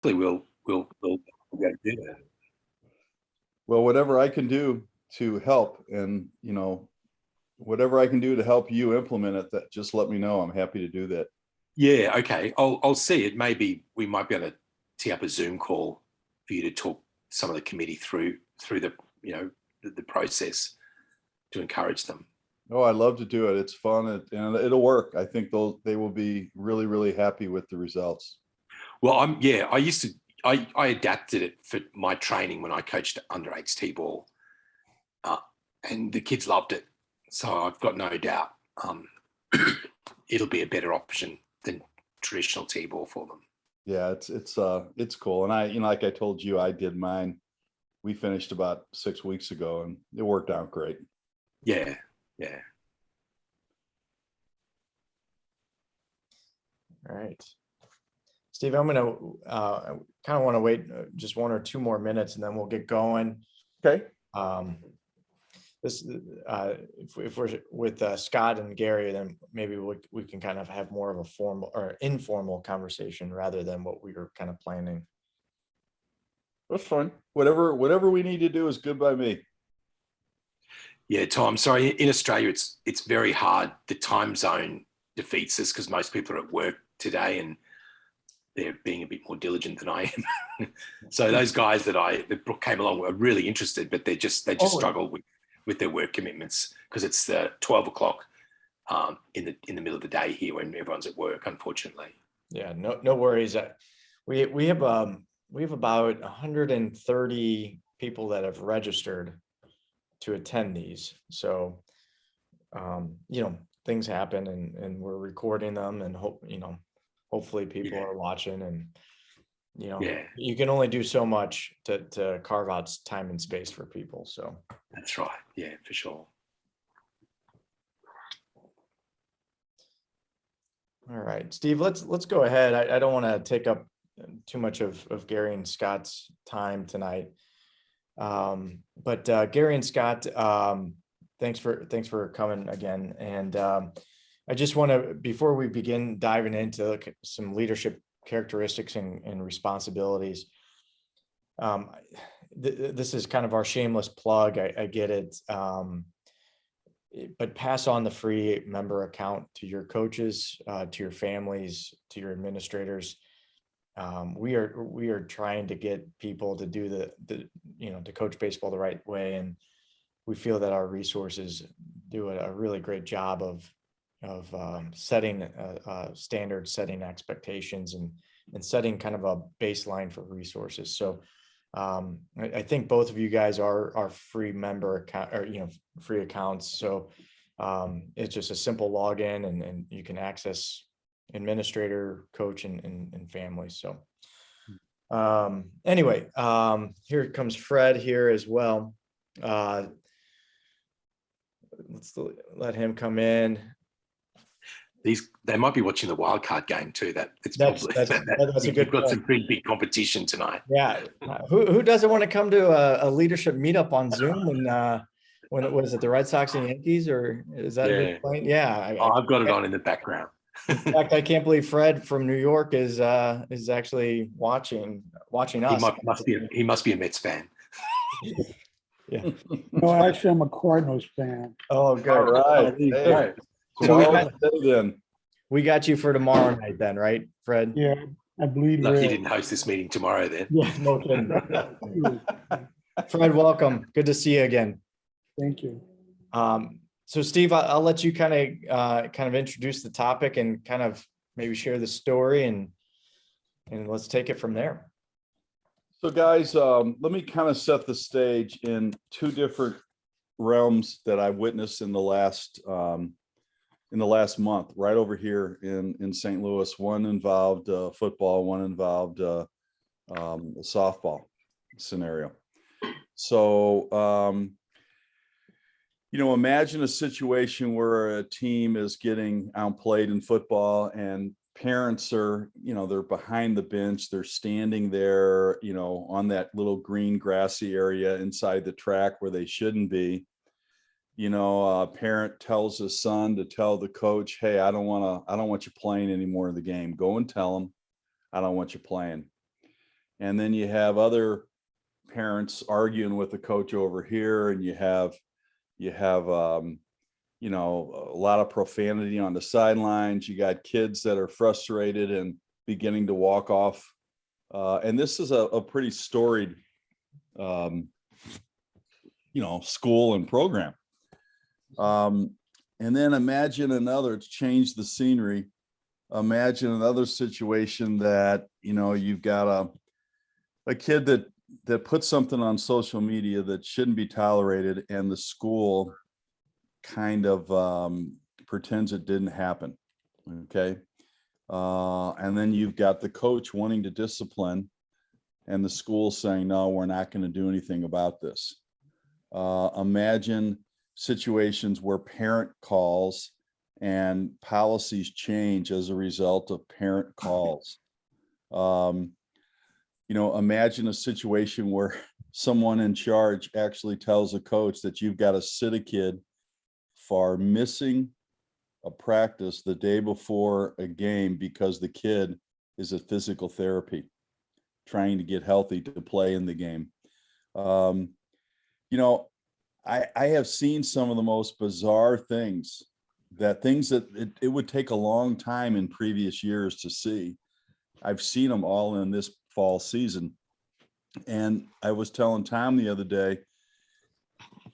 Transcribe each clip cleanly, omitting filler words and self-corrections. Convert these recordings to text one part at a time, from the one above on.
we'll go do that. Well, whatever I can do to help, and whatever I can do to help you implement it, that just let me know. I'm happy to do that. Yeah, okay. I'll see it. Maybe we might be able to tee up a Zoom call for you to talk some of the committee through the the process to encourage them. Oh, I love to do it. It's fun, and it'll work. I think they will be really, really happy with the results. Well, I adapted it for my training when I coached under-8 T-ball, and the kids loved it. So I've got no doubt it'll be a better option than traditional T-ball for them. Yeah, it's cool. And I, like I told you, I did mine. We finished about 6 weeks ago, and it worked out great. Yeah. All right, Steve, I'm gonna kind of want to wait just 1 or 2 more minutes, and then we'll get going. Okay. This if we're with Scott and Gary, then maybe we can kind of have more of a formal or informal conversation rather than what we were kind of planning. That's fine. Whatever we need to do is good by me. Yeah, Tom, sorry. In Australia, it's very hard. The time zone defeats us because most people are at work today and they're being a bit more diligent than I am. So those guys that came along were really interested, but they just struggle with their work commitments because it's 12 o'clock in the middle of the day here when everyone's at work, unfortunately. Yeah, no worries. We have about 130 people that have registered to attend these. So, things happen, and we're recording them, and hopefully people are watching, and you can only do so much to carve out time and space for people. So that's right. Yeah, for sure. All right, Steve, let's go ahead. I don't want to take up too much of Gary and Scott's time tonight. But Gary and Scott, thanks for coming again. And I just want to, before we begin diving into some leadership characteristics and responsibilities, this is kind of our shameless plug. I get it. But pass on the free member account to your coaches, to your families, to your administrators. We are trying to get people to do to coach baseball the right way, and we feel that our resources do a really great job of setting standards, setting expectations, and setting kind of a baseline for resources. So I think both of you guys are free member account, or free accounts. So it's just a simple login, and you can access administrator, coach, and family. So anyway, here comes Fred here as well. Let's let him come in. They might be watching the wild card game too. That's a good. You've got some pretty big competition tonight. Yeah, who doesn't want to come to a leadership meetup on Zoom? And when it was it the Red Sox and Yankees, or is that a big point? Yeah, I've got it on in the background. In fact, I can't believe Fred from New York is actually watching us. He must be a Mets fan. Yeah. No, actually, I'm a Cardinals fan. Oh, good. All right. Hey. So we got you for tomorrow night then, right, Fred? Yeah, I bleed Lucky red. you didn't host this meeting tomorrow then. Yeah, no kidding. Fred, welcome. Good to see you again. Thank you. So Steve, I'll let you kind of introduce the topic and kind of maybe share the story, and let's take it from there. So guys, let me kind of set the stage in two different realms that I witnessed in the last month, right over here in St. Louis. One involved football, one involved a softball scenario. So, imagine a situation where a team is getting outplayed in football, and parents are, they're behind the bench, they're standing there, on that little green grassy area inside the track where they shouldn't be. A parent tells his son to tell the coach, hey, I don't want you playing anymore in the game. Go and tell him I don't want you playing. And then you have other parents arguing with the coach over here, and you have you know, a lot of profanity on the sidelines. You got kids that are frustrated and beginning to walk off. And this is a pretty storied, you know, school and program. And then imagine another, to change the scenery. Imagine another situation that, you know, you've got a kid that puts something on social media that shouldn't be tolerated, and the school kind of pretends it didn't happen. Okay. And then you've got the coach wanting to discipline, and the school saying, no, we're not going to do anything about this. Imagine situations where parent calls and policies change as a result of parent calls. You know, imagine a situation where someone in charge actually tells a coach that you've got to sit a kid for missing a practice the day before a game because the kid is at physical therapy, trying to get healthy to play in the game. You know, I have seen some of the most bizarre things that it would take a long time in previous years to see. I've seen them all in this fall season. And I was telling Tom the other day,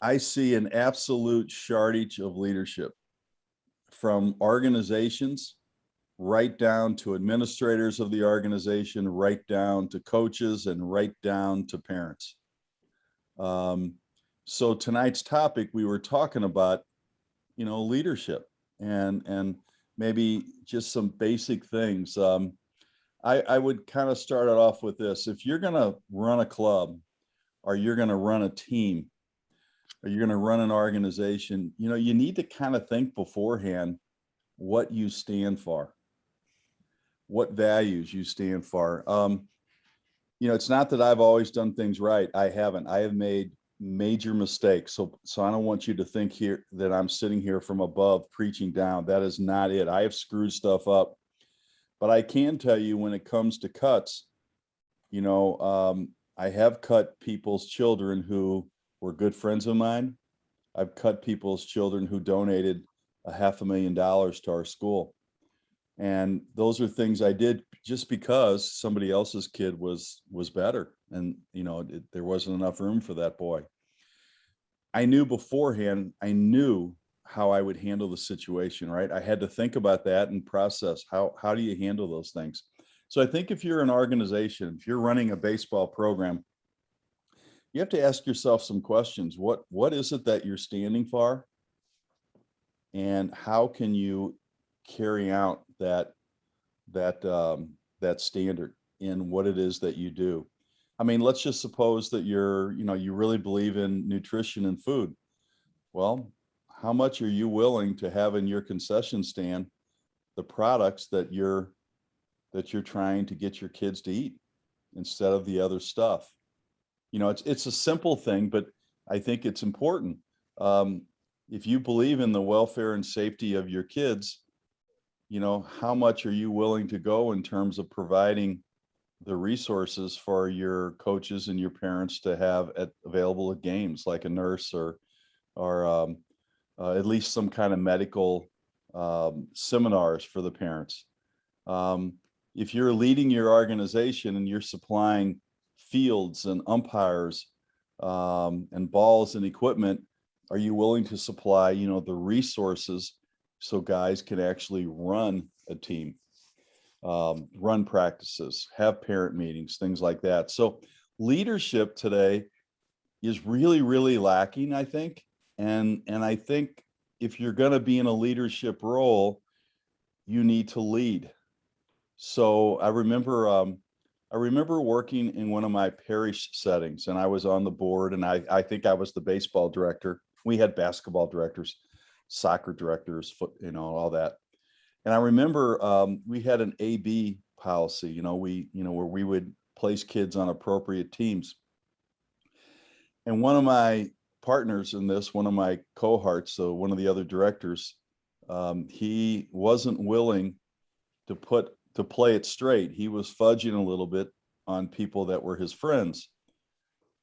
I see an absolute shortage of leadership, from organizations right down to administrators of the organization, right down to coaches, and right down to parents. So tonight's topic, we were talking about, you know, leadership and maybe just some basic things. I would kind of start it off with this. If you're going to run a club, or you're going to run a team, or you're going to run an organization, you know, you need to kind of think beforehand what you stand for, what values you stand for. You know, it's not that I've always done things right. I haven't. I have made major mistakes. So I don't want you to think here that I'm sitting here from above preaching down. That is not it. I have screwed stuff up. But I can tell you, when it comes to cuts, you know, I have cut people's children who were good friends of mine. I've cut people's children who donated $500,000 to our school. And those are things I did just because somebody else's kid was better. And, you know, there wasn't enough room for that boy. I knew beforehand, I knew how I would handle the situation, right? I had to think about that and process how do you handle those things? So I think if you're an organization, if you're running a baseball program, you have to ask yourself some questions. What is it that you're standing for? And how can you carry out that standard in what it is that you do? I mean, let's just suppose that you really believe in nutrition and food. Well, how much are you willing to have in your concession stand the products that you're trying to get your kids to eat instead of the other stuff? You know, it's a simple thing, but I think it's important. If you believe in the welfare and safety of your kids, you know, how much are you willing to go in terms of providing the resources for your coaches and your parents to have available at games, like a nurse or at least some kind of medical seminars for the parents. If you're leading your organization and you're supplying fields and umpires and balls and equipment, are you willing to supply, you know, the resources so guys can actually run a team, run practices, have parent meetings, things like that? So leadership today is really, really lacking, I think. And I think if you're going to be in a leadership role, you need to lead. So I remember working in one of my parish settings, and I was on the board, and I think I was the baseball director. We had basketball directors, soccer directors, all that. And I remember we had an AB policy, where we would place kids on appropriate teams. And one of my partners in this, one of my cohorts, so one of the other directors, he wasn't willing to play it straight. He was fudging a little bit, on people that were his friends.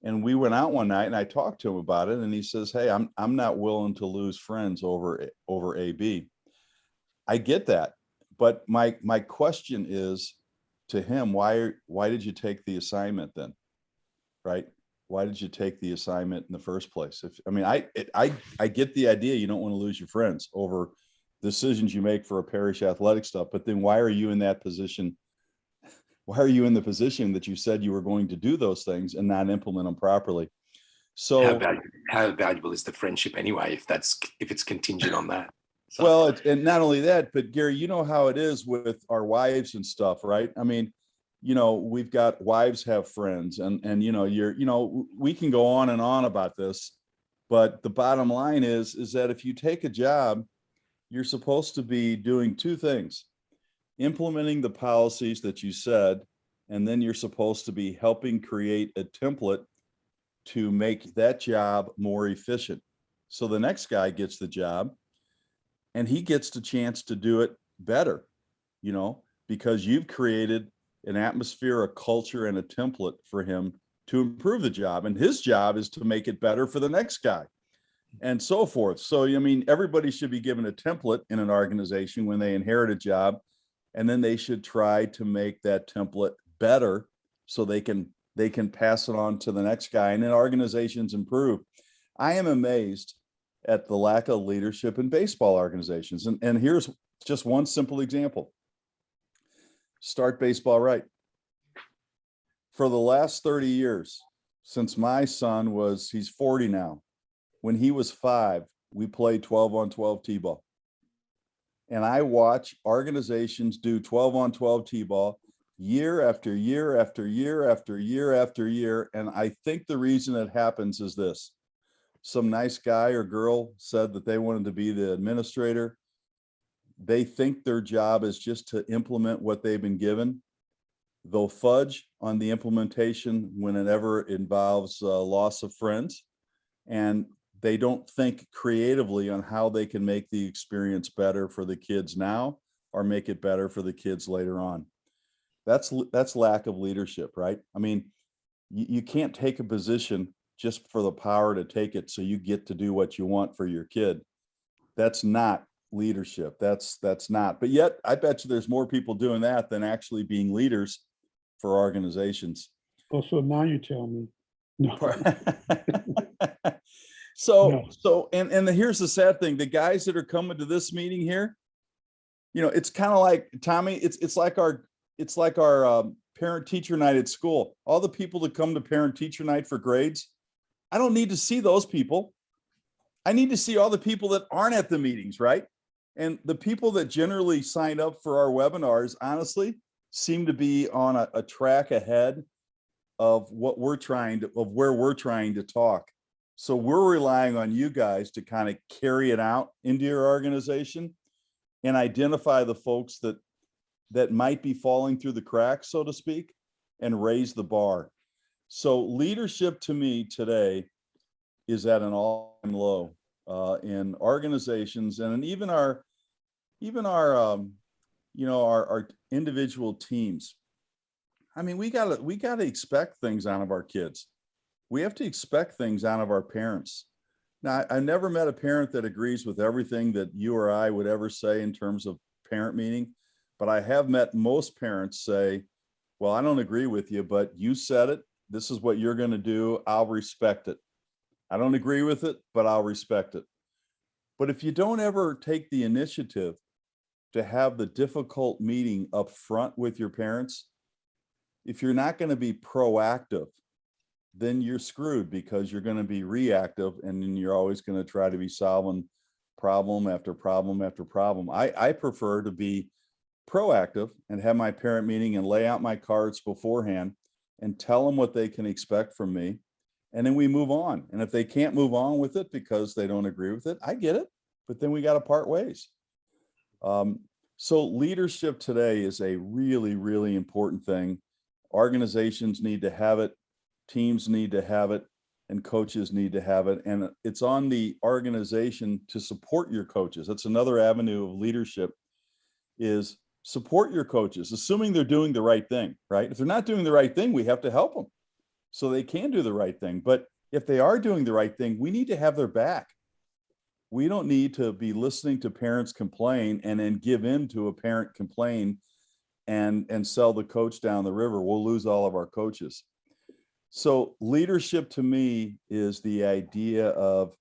And we went out one night and I talked to him about it. And he says, hey, I'm not willing to lose friends over AB. I get that. But my question is to him, why did you take the assignment then? Right? Why did you take the assignment in the first place? I get the idea you don't want to lose your friends over decisions you make for a parish athletic stuff, but then why are you in that position? Why are you in the position that you said you were going to do those things and not implement them properly? So how valuable is the friendship anyway, if it's contingent on that? So. Well, and not only that, but Gary, you know how it is with our wives and stuff, right? I mean, we've got wives have friends and we can go on and on about this, but the bottom line is that if you take a job, you're supposed to be doing two things: implementing the policies that you said, and then you're supposed to be helping create a template to make that job more efficient. So the next guy gets the job and he gets the chance to do it better, because you've created an atmosphere, a culture, and a template for him to improve the job. And his job is to make it better for the next guy, and so forth. So, everybody should be given a template in an organization when they inherit a job, and then they should try to make that template better so they can pass it on to the next guy, and then organizations improve. I am amazed at the lack of leadership in baseball organizations. And here's just one simple example. Start baseball right. For the last 30 years, since my son he's 40 now, when he was 5, we played 12-on-12 t-ball. And I watch organizations do 12-on-12 t-ball year after year after year after year after year. And I think the reason it happens is this: some nice guy or girl said that they wanted to be the administrator. They think their job is just to implement what they've been given. They'll fudge on the implementation whenever it involves loss of friends. And they don't think creatively on how they can make the experience better for the kids now or make it better for the kids later on. That's lack of leadership, right? I mean, you can't take a position just for the power to take it so you get to do what you want for your kid. That's not leadership. That's not. But yet, I bet you there's more people doing that than actually being leaders for organizations. Oh, so now you tell me. No. And here's the sad thing: the guys that are coming to this meeting here, it's kind of like, Tommy, it's like our parent teacher night at school. All the people that come to parent teacher night for grades, I don't need to see those people. I need to see all the people that aren't at the meetings, right? And the people that generally sign up for our webinars, honestly, seem to be on a track ahead of where we're trying to talk. So we're relying on you guys to kind of carry it out into your organization and identify the folks that might be falling through the cracks, so to speak, and raise the bar. So leadership to me today is at an all-time low in organizations, and even our individual teams. I mean, we gotta expect things out of our kids. We have to expect things out of our parents. Now, I never met a parent that agrees with everything that you or I would ever say in terms of parent meeting, but I have met most parents say, well, I don't agree with you, but you said it. This is what you're going to do. I'll respect it. I don't agree with it, but I'll respect it. But if you don't ever take the initiative to have the difficult meeting up front with your parents, if you're not going to be proactive, then you're screwed, because you're going to be reactive, and then you're always going to try to be solving problem after problem after problem. I prefer to be proactive and have my parent meeting and lay out my cards beforehand and tell them what they can expect from me. And then we move on. And if they can't move on with it because they don't agree with it, I get it, but then we got to part ways. So leadership today is a really, really important thing. Organizations need to have it. Teams need to have it, and coaches need to have it. And it's on the organization to support your coaches. That's another avenue of leadership, is support your coaches, assuming they're doing the right thing, right? If they're not doing the right thing, we have to help them so they can do the right thing. But if they are doing the right thing, we need to have their back. We don't need to be listening to parents complain and then give in to a parent complain and sell the coach down the river. We'll lose all of our coaches. So leadership to me is the idea of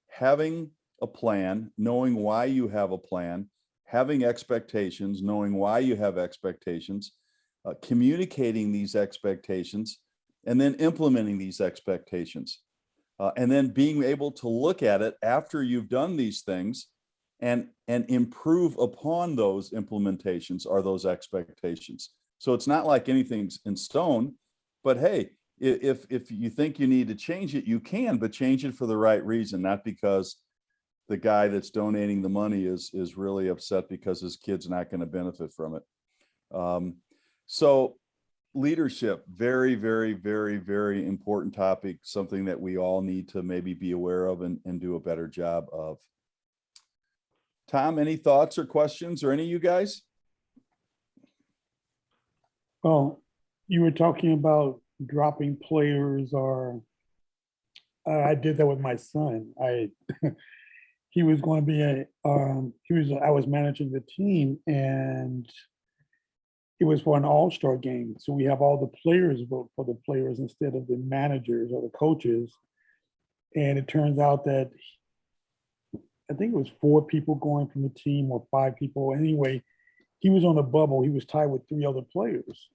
having a plan, knowing why you have a plan, having expectations, knowing why you have expectations, communicating these expectations, and then implementing these expectations. And then being able to look at it after you've done these things and improve upon those implementations or those expectations. So it's not like anything's in stone, but hey, if you think you need to change it, you can, but change it for the right reason, not because the guy that's donating the money is really upset because his kid's not going to benefit from it. So leadership, very, very, very, very important topic, something that we all need to maybe be aware of and do a better job of. Tom, any thoughts or questions, or any of you guys? Well, you were talking about dropping players, or I did that with my son. He was going to be I was managing the team, and it was for an all-star game. So we have all the players vote for the players instead of the managers or the coaches. And it turns out that I think it was 4 people going from the team or 5 people. Anyway, he was on a bubble. He was tied with 3 other players.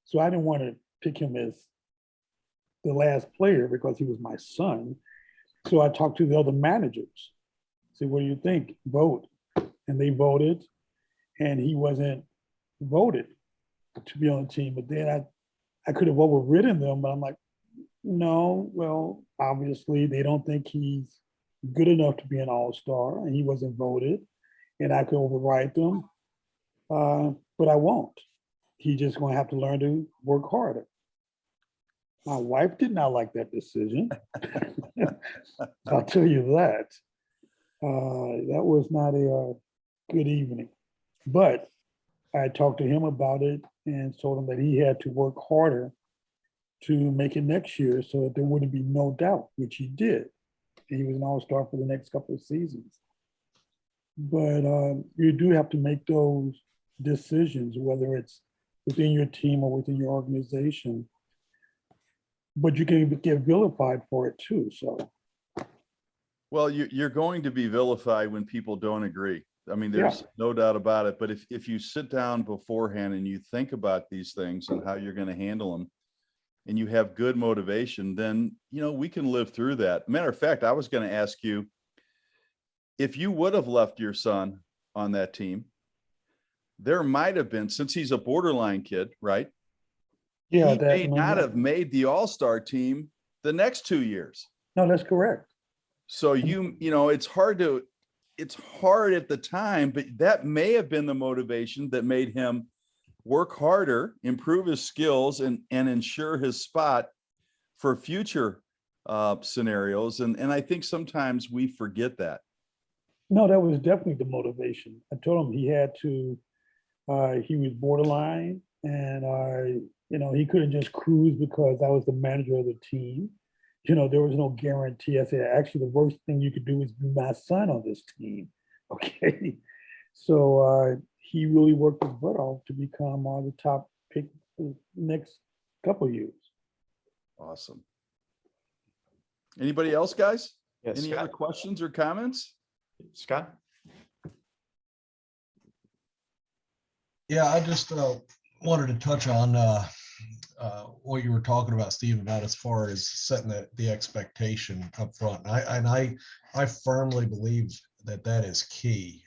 So I didn't want to pick him as the last player because he was my son. So I talked to the other managers. Said, what do you think? Vote. And they voted, and he wasn't voted to be on the team. But then I could have overridden them, but I'm like, no, well, obviously they don't think he's good enough to be an all-star, and he wasn't voted, and I could override them, but I won't. He's just going to have to learn to work harder. My wife did not like that decision. I'll tell you that. That was not a good evening. But I talked to him about it and told him that he had to work harder to make it next year so that there wouldn't be no doubt, which he did. And he was an all-star for the next couple of seasons. But you do have to make those decisions, whether it's within your team or within your organization. But you can get vilified for it too, so. Well, you're going to be vilified when people don't agree. I mean, there's no doubt about it. But if you sit down beforehand and you think about these things and how you're going to handle them, and you have good motivation, then, we can live through that. Matter of fact, I was going to ask you, if you would have left your son on that team, there might have been, since he's a borderline kid, right? Yeah, he may not have made the all-star team the next 2 years. No, that's correct. So it's hard at the time, but that may have been the motivation that made him work harder, improve his skills, and ensure his spot for future scenarios. And I think sometimes we forget that. No, that was definitely the motivation. I told him he had to, he was borderline, and he couldn't just cruise because I was the manager of the team. There was no guarantee. I said, actually, the worst thing you could do is be my son on this team. Okay. So he really worked his butt off to become the top pick for the next couple of years. Awesome. Anybody else, guys? Yes, Any Scott. other questions or comments? Scott? Yeah, I just wanted to touch on what you were talking about, Steve, about as far as setting the expectation up front. And I firmly believe that is key.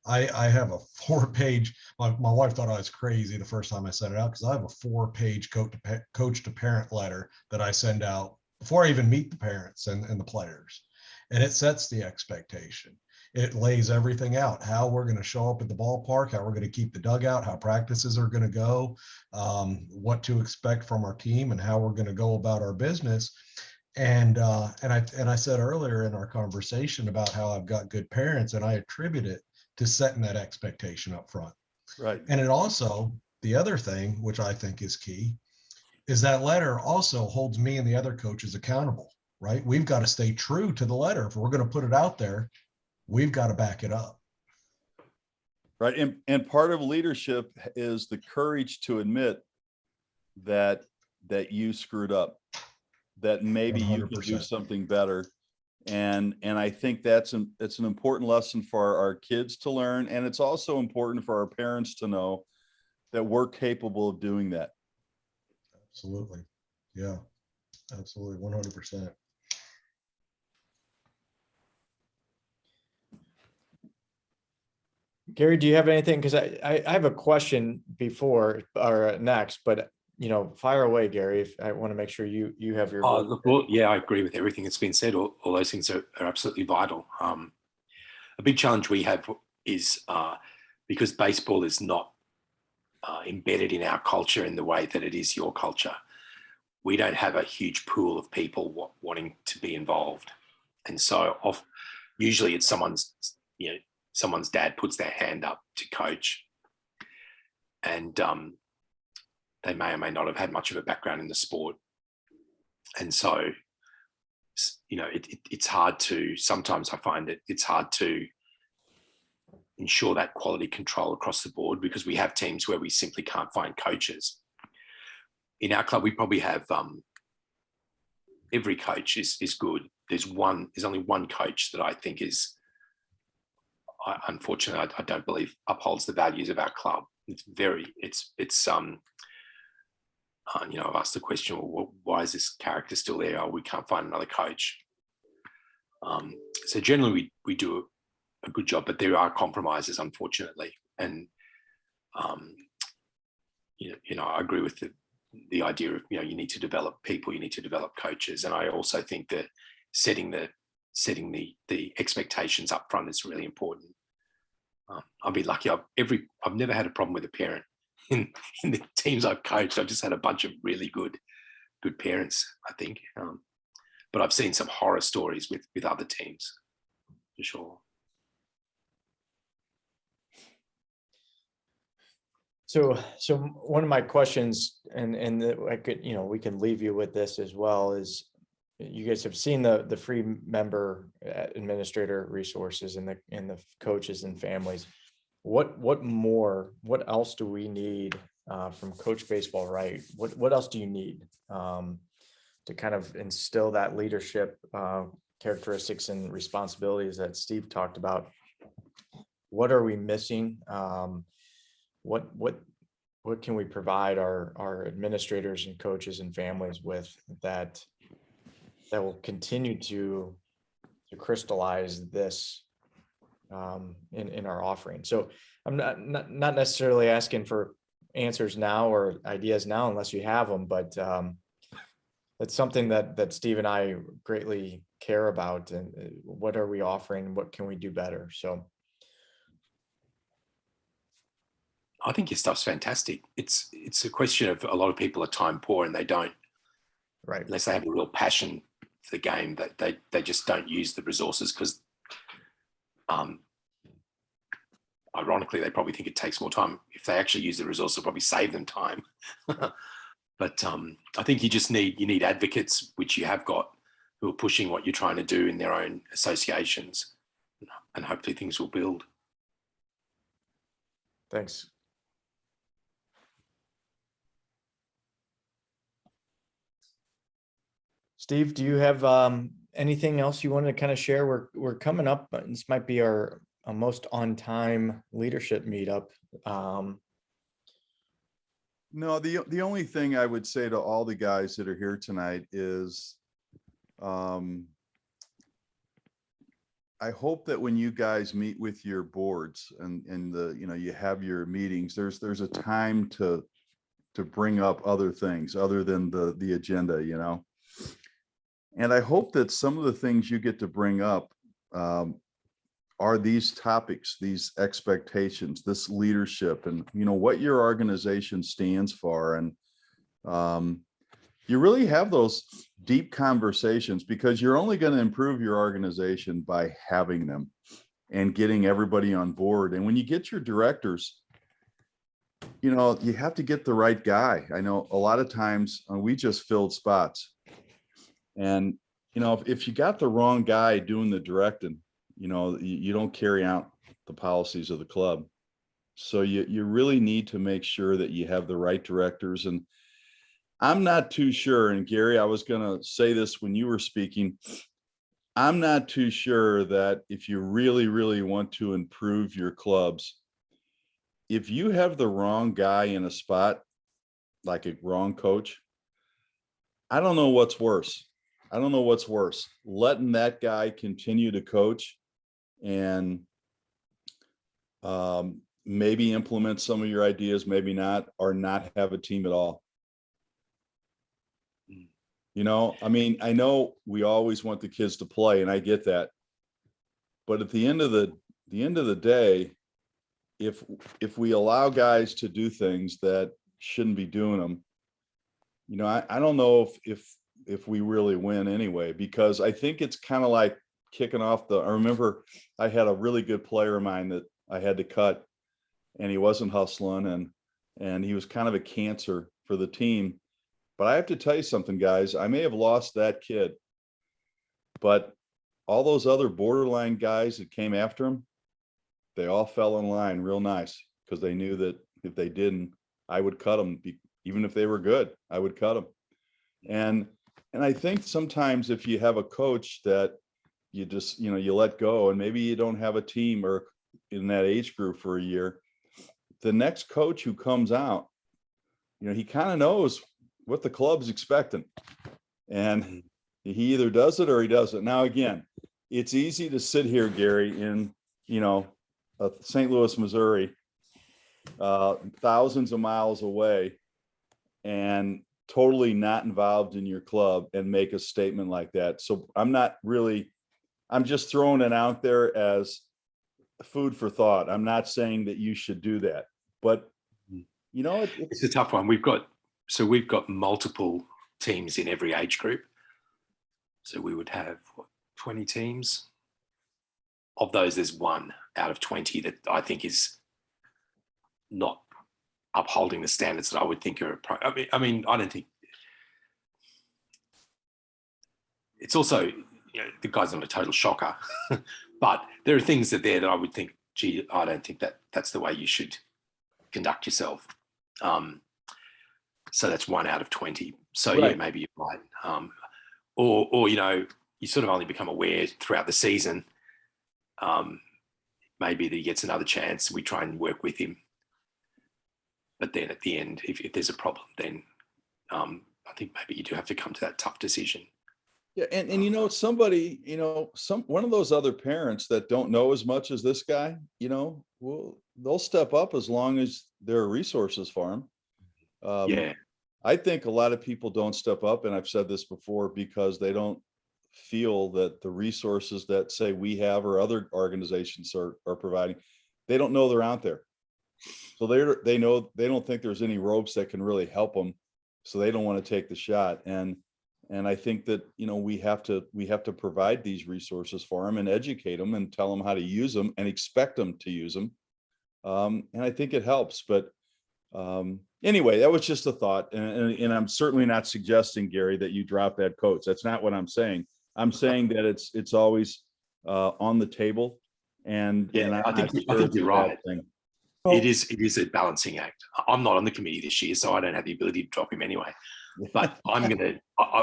I have a 4-page, my wife thought I was crazy the first time I sent it out, because I have a 4-page coach to parent letter that I send out before I even meet the parents and the players. And it sets the expectation. It lays everything out, how we're going to show up at the ballpark, how we're going to keep the dugout, how practices are going to go, what to expect from our team, and how we're going to go about our business. And I said earlier in our conversation about how I've got good parents, and I attribute it to setting that expectation up front. Right. And it also, the other thing, which I think is key, is that letter also holds me and the other coaches accountable, right? We've got to stay true to the letter. If we're going to put it out there, we've got to back it up. Right. And part of leadership is the courage to admit that you screwed up, that maybe you can do 100%. something better. And I think it's an important lesson for our kids to learn. And it's also important for our parents to know that we're capable of doing that. Absolutely. Yeah, absolutely. 100%. Gary, do you have anything? Because I have a question before or next, but fire away, Gary. If I want to make sure you have your. Look, well, yeah, I agree with everything that's been said. All those things are absolutely vital. A big challenge we have is because baseball is not embedded in our culture in the way that it is your culture. We don't have a huge pool of people wanting to be involved, and so usually it's someone's dad puts their hand up to coach, and they may or may not have had much of a background in the sport. And so, it's hard to, sometimes I find it's hard to ensure that quality control across the board because we have teams where we simply can't find coaches. In our club, we probably have, every coach is good. There's only one coach that I think is, unfortunately, I don't believe upholds the values of our club. I've asked the question, well, why is this character still there? Oh, we can't find another coach. So generally we do a good job, but there are compromises, unfortunately. And, I agree with the idea of, you need to develop people, you need to develop coaches. And I also think that setting the expectations up front is really important. I'll be lucky. I've never had a problem with a parent in the teams I've coached. I've just had a bunch of really good parents, I think. But I've seen some horror stories with other teams, for sure. So one of my questions, and I could, we can leave you with this as well, is you guys have seen the free member administrator resources and the coaches and families. What else do we need from Coach Baseball Right? What else do you need to kind of instill that leadership characteristics and responsibilities that Steve talked about? What are we missing? What can we provide our administrators and coaches and families with that will continue to crystallize this in our offering? So I'm not necessarily asking for answers now or ideas now unless you have them, but it's something that Steve and I greatly care about. And what are we offering? What can we do better? So I think your stuff's fantastic. It's a question of a lot of people are time poor and they don't, right, unless they have a real passion for the game, that they just don't use the resources because ironically, they probably think it takes more time. If they actually use the resource, it'll probably save them time. But I think you need advocates, which you have got, who are pushing what you're trying to do in their own associations, and hopefully things will build. Thanks. Steve, do you have anything else you want to kind of share? We're coming up, this might be our most on time leadership meetup. No, the only thing I would say to all the guys that are here tonight is I hope that when you guys meet with your boards and you have your meetings, there's a time to bring up other things other than the agenda, and I hope that some of the things you get to bring up are these topics, these expectations, this leadership, and what your organization stands for. And you really have those deep conversations, because you're only going to improve your organization by having them and getting everybody on board. And when you get your directors you know, you have to get the right guy. I know a lot of times we just filled spots. And, you know, if you got the wrong guy doing the directing, you know, you don't carry out the policies of the club. So you really need to make sure that you have the right directors. And I'm not too sure, and Gary, I was going to say this when you were speaking, I'm not too sure that if you really, really want to improve your clubs, if you have the wrong guy in a spot, like a wrong coach, I don't know what's worse. I don't know what's worse, letting that guy continue to coach and maybe implement some of your ideas, maybe not, or not have a team at all. You know, I mean, I know we always want the kids to play, and I get that. But at the end of the day, if we allow guys to do things that shouldn't be doing them, you know, I don't know if we really win anyway, because I think it's kind of like kicking off I remember I had a really good player of mine that I had to cut, and he wasn't hustling, and he was kind of a cancer for the team. But I have to tell you something, guys, I may have lost that kid, but all those other borderline guys that came after him, they all fell in line real nice, because they knew that if they didn't, I would cut them. Even if they were good, I would cut them. And I think sometimes if you have a coach that you just, you know, you let go, and maybe you don't have a team or in that age group for a year, the next coach who comes out, you know, he kind of knows what the club's expecting, and he either does it or he doesn't. Now, again, it's easy to sit here, Gary, in, you know, St. Louis, Missouri, thousands of miles away, and totally not involved in your club and make a statement like that. So I'm just throwing it out there as food for thought. I'm not saying that you should do that, but you know, it's a tough one. We've got multiple teams in every age group. So we would have 20 teams. Of those, there's one out of 20 that I think is not upholding the standards that I would think are. I mean, I don't think. It's also, you know, the guy's not a total shocker, but there are things that I would think, gee, I don't think that's the way you should conduct yourself. So that's 1 out of 20. So right. Yeah, maybe you're right. Or you know, you sort of only become aware throughout the season. Maybe that he gets another chance. We try and work with him, but then at the end, if there's a problem, then I think maybe you do have to come to that tough decision. Yeah, and you know, somebody, you know, one of those other parents that don't know as much as this guy, you know, they'll step up as long as there are resources for him. Yeah, I think a lot of people don't step up, and I've said this before, because they don't feel that the resources that, say, we have or other organizations are providing, they don't know they're out there. So they don't think there's any ropes that can really help them, so they don't want to take the shot. And I think that, you know, we have to provide these resources for them and educate them and tell them how to use them and expect them to use them. And I think it helps. But anyway, that was just a thought. And I'm certainly not suggesting, Gary, that you drop that coach. That's not what I'm saying. I'm saying that it's always on the table. And I think you're right. It is a balancing act. I'm not on the committee this year, so I don't have the ability to drop him anyway. But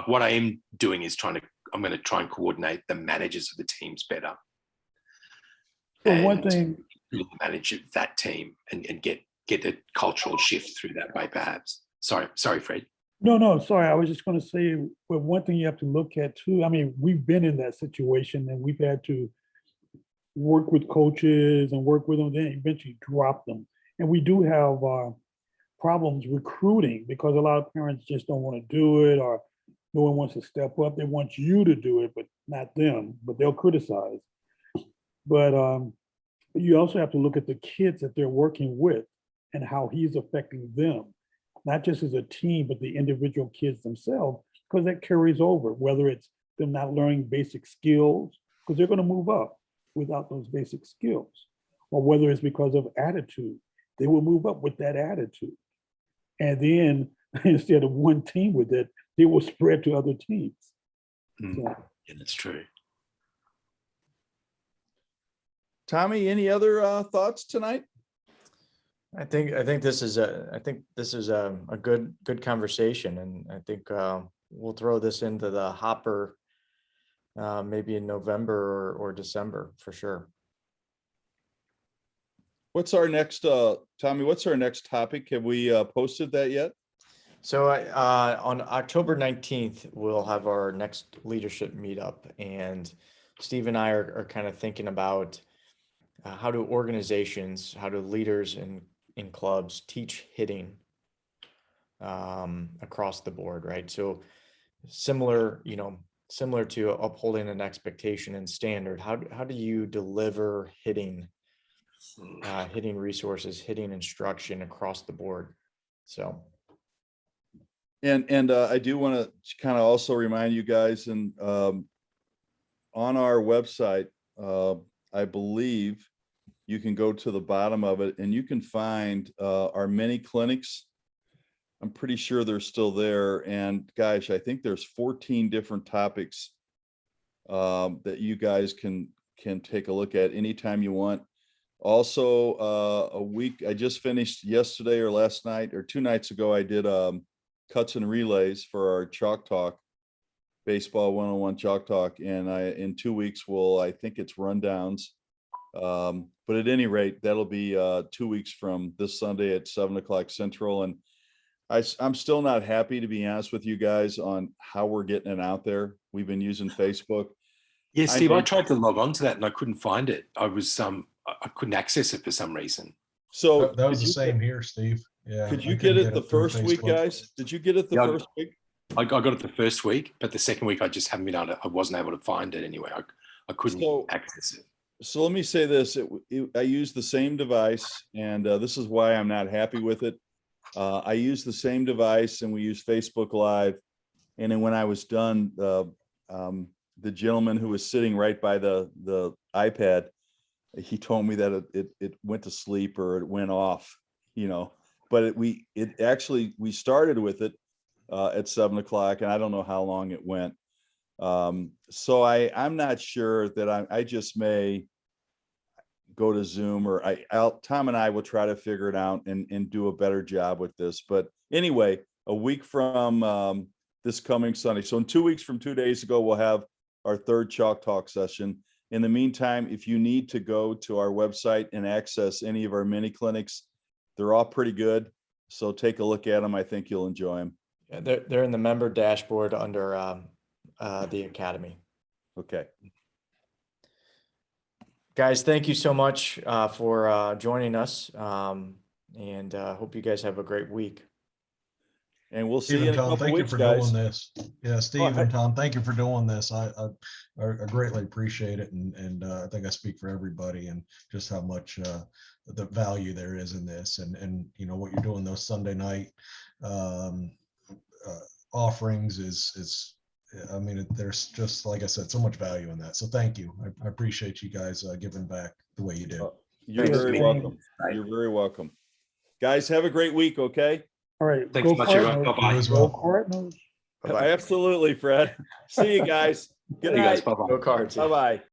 what I am doing is I'm going to try and coordinate the managers of the teams better. Well, one thing, manage that team and get a cultural shift through that way, perhaps. Sorry, Fred. No, sorry. I was just going to say, well, one thing you have to look at too. I mean, we've been in that situation, and we've had to work with coaches and work with them, then eventually drop them. And we do have problems recruiting, because a lot of parents just don't want to do it, or no one wants to step up. They want you to do it, but not them, but they'll criticize. But you also have to look at the kids that they're working with and how he's affecting them, not just as a team, but the individual kids themselves, because that carries over, whether it's them not learning basic skills, because they're going to move up without those basic skills, or whether it's because of attitude. they will move up with that attitude. And then instead of one team with it, they will spread to other teams. So, Yeah, that's true. Tommy, any other thoughts tonight? I think this is a good conversation, and I think we'll throw this into the hopper maybe in November or December for sure. What's our next, Tommy, what's our next topic? Have we posted that yet? So on October 19th, we'll have our next leadership meetup, and Steve and I are kind of thinking about how do organizations, how do leaders in clubs teach hitting across the board, right? So similar to upholding an expectation and standard, how do you deliver hitting resources, hitting instruction across the board? So. And I do want to kind of also remind you guys, and on our website, I believe you can go to the bottom of it and you can find our mini clinics. I'm pretty sure they're still there. And gosh, I think there's 14 different topics that you guys can take a look at anytime you want. Also, I just finished yesterday or last night or 2 nights ago, I did cuts and relays for our Chalk Talk, baseball 101 Chalk Talk. And in 2 weeks, I think it's rundowns. But at any rate, that'll be 2 weeks from this Sunday at 7:00 Central. And I'm still not happy, to be honest with you guys, on how we're getting it out there. We've been using Facebook. Yeah, Steve, I tried to log on to that and I couldn't find it. I couldn't access it for some reason. So that was the same here, Steve. Yeah. Could you get it the first week, guys? Did you get it the first week? I got it the first week, but the second week I just haven't been able to, I wasn't able to find it anyway. I couldn't access it. So let me say this, I use the same device, and this is why I'm not happy with it. I use the same device and we use Facebook Live. And then when I was done, the gentleman who was sitting right by the iPad, he told me that it went to sleep or it went off, but we started with it at 7:00 and I don't know how long it went. So I'm not sure that I just may go to Zoom, or Tom and I will try to figure it out and do a better job with this. But anyway, a week from this coming Sunday. So in 2 weeks from 2 days ago, we'll have our third Chalk Talk session. In the meantime, if you need to go to our website and access any of our mini clinics, they're all pretty good. So take a look at them. I think you'll enjoy them. Yeah, they're in the member dashboard under the Academy. Okay. Guys, thank you so much for joining us, and hope you guys have a great week. And we'll see you in a couple weeks, guys. Doing this. Yeah, Steve and Tom, thank you for doing this. I greatly appreciate it, and I think I speak for everybody, and just how much the value there is in this, and what you're doing those Sunday night offerings is. I mean, there's just, like I said, so much value in that. So thank you. I appreciate you guys giving back the way you did. You're very welcome. You're very welcome. Guys, have a great week, okay? all right. Thanks so much, everyone. Bye-bye. Go Cardinals. Bye-bye. Absolutely, Fred. See you guys. Good night. Bye-bye. Go Cards. Bye-bye.